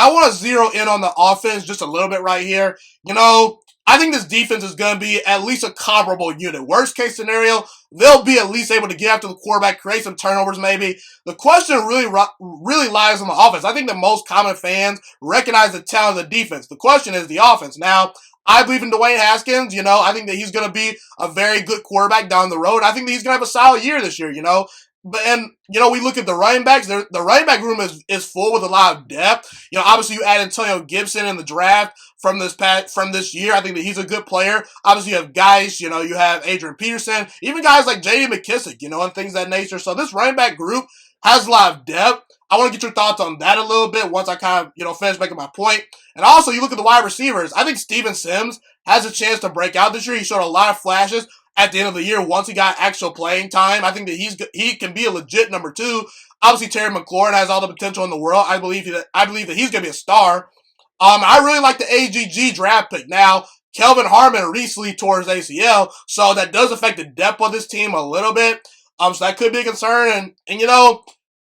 I want to zero in on the offense just a little bit right here. I think this defense is going to be at least a comparable unit. Worst case scenario, they'll be at least able to get after the quarterback, create some turnovers maybe. The question really lies on the offense. I think that most common fans recognize the talent of the defense. The question is the offense. Now, I believe in Dwayne Haskins. I think that he's going to be a very good quarterback down the road. I think that he's going to have a solid year this year. We look at the running backs. The running back room is full with a lot of depth. Obviously you add Antonio Gibson in the draft from this year. I think that he's a good player. Obviously you have guys, you have Adrian Peterson, even guys like J.D. McKissick, and things of that nature. So this running back group has a lot of depth. I want to get your thoughts on that a little bit once I kind of, finish making my point. And also, you look at the wide receivers. I think Steven Sims has a chance to break out this year. He showed a lot of flashes at the end of the year once he got actual playing time. I think that he can be a legit number 2. Obviously, Terry McLaurin has all the potential in the world. I believe that he's going to be a star. I really like the AGG draft pick. Now, Kelvin Harmon recently tore his ACL, so that does affect the depth of this team a little bit. So that could be a concern. And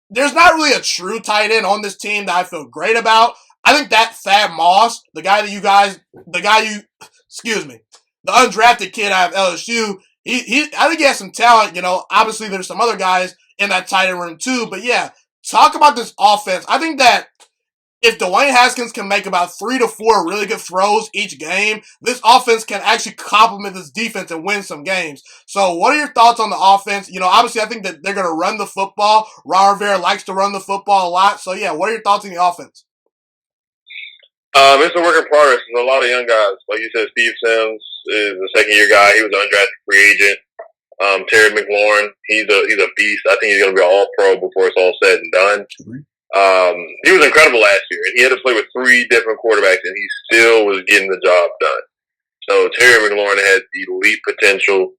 there's not really a true tight end on this team that I feel great about. I think that Thad Moss, the undrafted kid out of LSU, I think he has some talent. Obviously there's some other guys in that tight end room too. But yeah, talk about this offense. I think that if Dwayne Haskins can make about 3 to 4 really good throws each game, this offense can actually complement this defense and win some games. So what are your thoughts on the offense? Obviously I think that they're going to run the football. Ron Rivera likes to run the football a lot. So yeah, what are your thoughts on the offense? It's a work in progress. There's a lot of young guys. Like you said, Steve Sims is a second-year guy. He was an undrafted free agent. Terry McLaurin, he's a beast. I think he's going to be an all-pro before it's all said and done. He was incredible last year, and he had to play with 3 different quarterbacks, and he still was getting the job done. So Terry McLaurin has elite potential.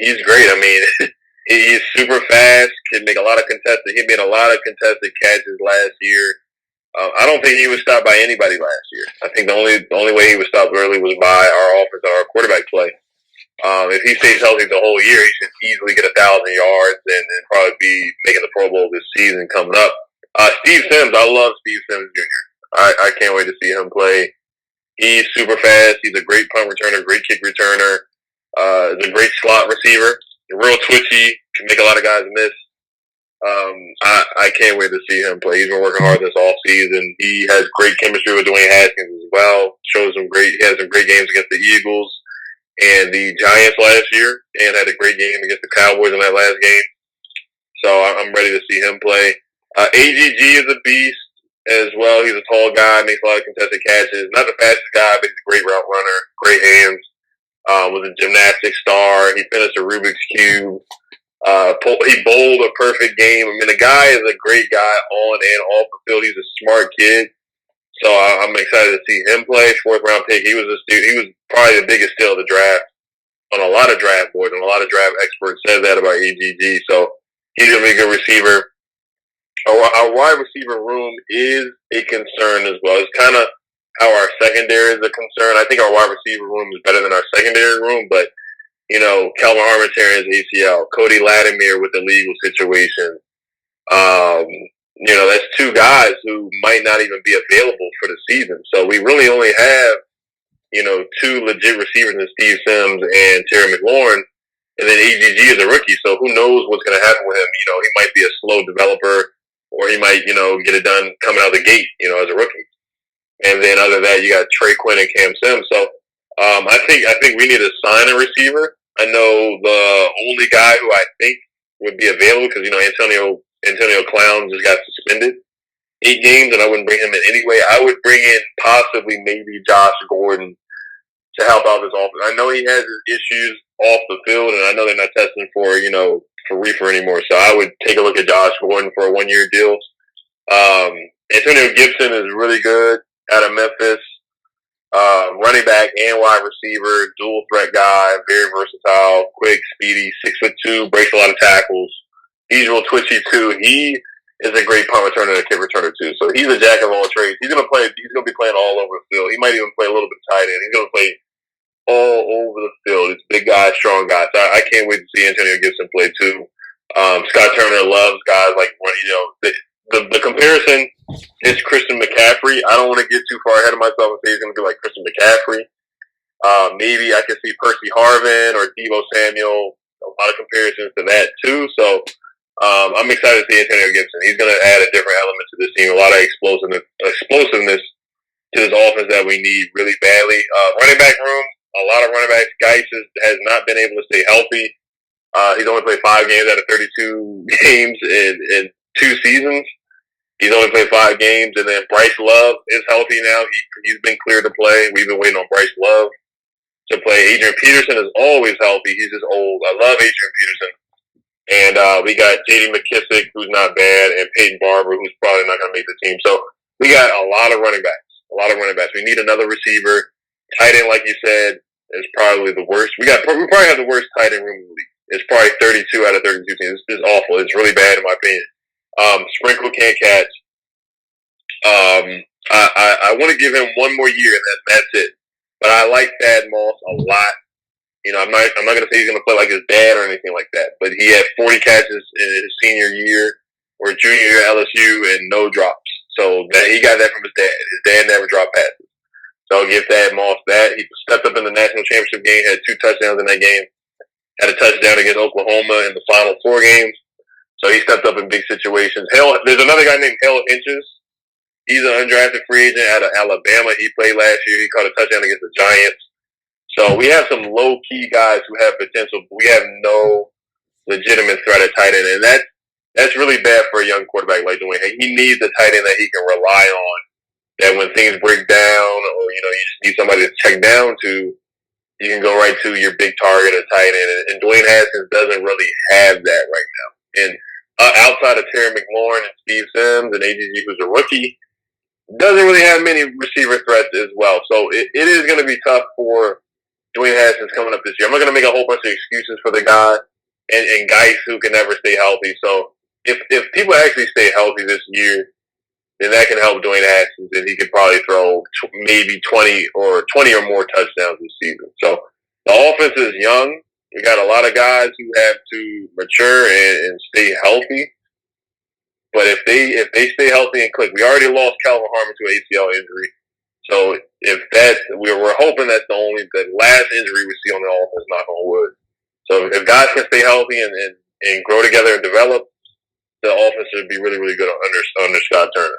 He's great. I mean, he's super fast. He made a lot of contested catches last year. I don't think he was stopped by anybody last year. I think the only way he was stopped early was by our offense and our quarterback play. If he stays healthy the whole year, he should easily get 1,000 yards and probably be making the Pro Bowl this season coming up. Steve Sims, I love Steve Sims Jr. I can't wait to see him play. He's super fast. He's a great punt returner, great kick returner. He's a great slot receiver. Real twitchy, can make a lot of guys miss. I can't wait to see him play. He's been working hard this offseason. He has great chemistry with Dwayne Haskins as well. He had some great games against the Eagles and the Giants last year, and had a great game against the Cowboys in that last game. So I'm ready to see him play. AGG is a beast as well. He's a tall guy, makes a lot of contested catches. Not the fastest guy, but he's a great route runner, great hands. Was a gymnastics star. He finished a Rubik's Cube. He bowled a perfect game. I mean, the guy is a great guy on and off the field. He's a smart kid. So I'm excited to see him play. 4th round pick. He was probably the biggest steal of the draft on a lot of draft boards, and a lot of draft experts said that about AGG. So he's going to be a good receiver. Our wide receiver room is a concern as well. It's kind of how our secondary is a concern. I think our wide receiver room is better than our secondary room, but Kelvin Harmon tearing his ACL, Cody Latimer with the legal situation. That's 2 guys who might not even be available for the season. So we really only have, 2 legit receivers in Steve Sims and Terry McLaurin. And then AGG is a rookie, so who knows what's going to happen with him. He might be a slow developer, or he might, get it done coming out of the gate, as a rookie. And then other than that, you got Trey Quinn and Cam Sims. So I think we need to sign a receiver. I know the only guy who I think would be available, because Antonio Clown just got suspended 8 games, and I wouldn't bring him in anyway. I would bring in possibly maybe Josh Gordon to help out this offense. I know he has his issues off the field, and I know they're not testing for reefer anymore. So I would take a look at Josh Gordon for a 1-year deal. Antonio Gibson is really good out of Memphis. Running back and wide receiver, dual threat guy, very versatile, quick, speedy, 6'2", breaks a lot of tackles. He's real twitchy too. He is a great punt returner and a kick returner too. So he's a jack of all trades. He's gonna be playing all over the field. He might even play a little bit tight end. He's gonna play all over the field. He's a big guy, strong guy. So I can't wait to see Antonio Gibson play too. Scott Turner loves guys like the comparison is Christian McCaffrey. I don't want to get too far ahead of myself and say he's going to be like Christian McCaffrey. Maybe I could see Percy Harvin or Deebo Samuel. A lot of comparisons to that too. So I'm excited to see Antonio Gibson. He's going to add a different element to this team. A lot of explosiveness to this offense that we need really badly. Running back room, a lot of running backs. Geis has not been able to stay healthy. He's only played 5 games out of 32 games in 2 seasons. He's only played 5 games, and then Bryce Love is healthy now. He's been cleared to play. We've been waiting on Bryce Love to play. Adrian Peterson is always healthy. He's just old. I love Adrian Peterson. And we got J.D. McKissick, who's not bad, and Peyton Barber, who's probably not going to make the team. So we got a lot of running backs. We need another receiver. Tight end, like you said, is probably the worst. We probably have the worst tight end room in the league. It's probably 32 out of 32 teams. It's awful. It's really bad in my opinion. Sprinkle can't catch. I want to give him one more year, and that's it. But I like Thad Moss a lot. You know, I'm not going to say he's going to play like his dad or anything like that. But he had 40 catches in his senior year or junior year at LSU and no drops. So he got that from his dad. His dad never dropped passes. So I'll give Thad Moss that. He stepped up in the national championship game, had 2 touchdowns in that game. Had a touchdown against Oklahoma in the final 4 games. So he stepped up in big situations. There's another guy named Hale Hinches. He's an undrafted free agent out of Alabama. He played last year. He caught a touchdown against the Giants. So we have some low-key guys who have potential. But we have no legitimate threat at tight end. And that's really bad for a young quarterback like Dwayne. He needs a tight end that he can rely on, that when things break down or, you just need somebody to check down to, you can go right to your big target at tight end. And Dwayne Haskins doesn't really have that right now. And outside of Terry McLaurin and Steve Sims and AGG, who's a rookie, doesn't really have many receiver threats as well. So it is going to be tough for Dwayne Haskins coming up this year. I'm not going to make a whole bunch of excuses for the guy and guys who can never stay healthy. So if people actually stay healthy this year, then that can help Dwayne Haskins, and he could probably throw maybe 20 or more touchdowns this season. So the offense is young. We got a lot of guys who have to mature and stay healthy. But if they stay healthy and click, we already lost Calvin Harmon to an ACL injury. So we're hoping that's the last injury we see on the offense, knock on wood. So if guys can stay healthy and grow together and develop, the offense should be really, really good under Scott Turner.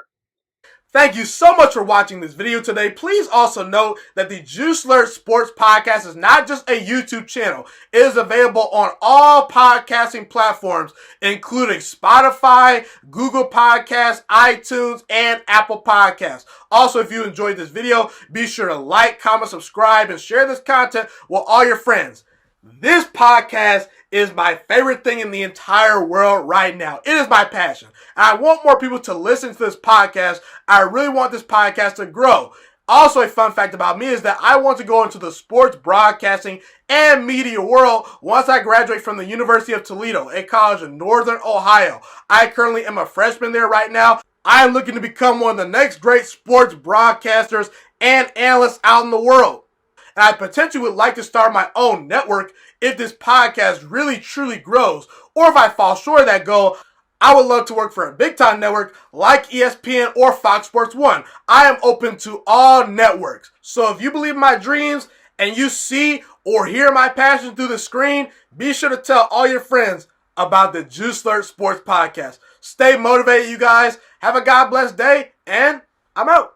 Thank you so much for watching this video today. Please also note that the Juiciest Sports Podcast is not just a YouTube channel. It is available on all podcasting platforms, including Spotify, Google Podcasts, iTunes, and Apple Podcasts. Also, if you enjoyed this video, be sure to like, comment, subscribe, and share this content with all your friends. This podcast is my favorite thing in the entire world right now. It is my passion. And I want more people to listen to this podcast. I really want this podcast to grow. Also, a fun fact about me is that I want to go into the sports broadcasting and media world once I graduate from the University of Toledo, a college in Northern Ohio. I currently am a freshman there right now. I am looking to become one of the next great sports broadcasters and analysts out in the world. And I potentially would like to start my own network if this podcast really truly grows. Or if I fall short of that goal, I would love to work for a big-time network like ESPN or Fox Sports 1. I am open to all networks. So if you believe in my dreams and you see or hear my passion through the screen, be sure to tell all your friends about the Juiciest Sports Podcast. Stay motivated, you guys. Have a God bless day, and I'm out.